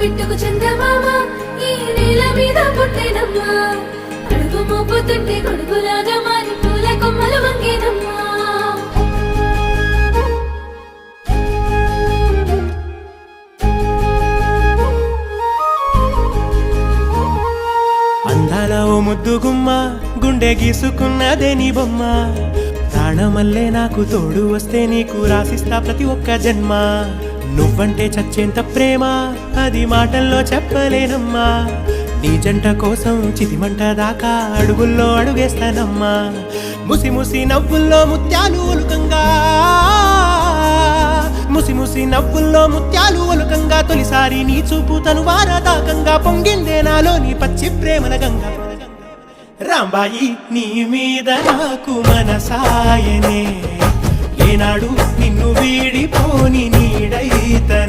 బిట్టుకు చందమామ ఈ నేల మీద పుట్టేనమ్మా అడుగు మోపుతుంటే గొడుగులాగా మారి పూల కొమ్మలు వంగేనమ్మా అందాల ఓ ముద్దు గుమ్మ గుండె గీసుకున్నదే నీ బొమ్మ ప్రాణమల్లే నాకు తోడు వస్తే నీకు రాసిస్తా ప్రతి ఒక్క జన్మ నువ్వంటే చచ్చేంత ప్రేమ అది మాటల్లో చెప్పలేనమ్మా నీ జంట కోసం చితిమంట దాకా అడుగుల్లో అడుగేస్తానమ్మా ముసి ముసి నవ్వుల్లో ముత్యాలు ఒలుకంగా ముసి ముసి నవ్వుల్లో ముత్యాలు ఒలుకంగా తొలిసారి నీ చూపు తను వారదాకంగా పొంగిందే నాలో నీ పచ్చి ప్రేమల గంగా రాంబాయి నీ మీద నాకు మనసాయనే ఏనాడు నిన్ను వీడిపోని నీడైతనే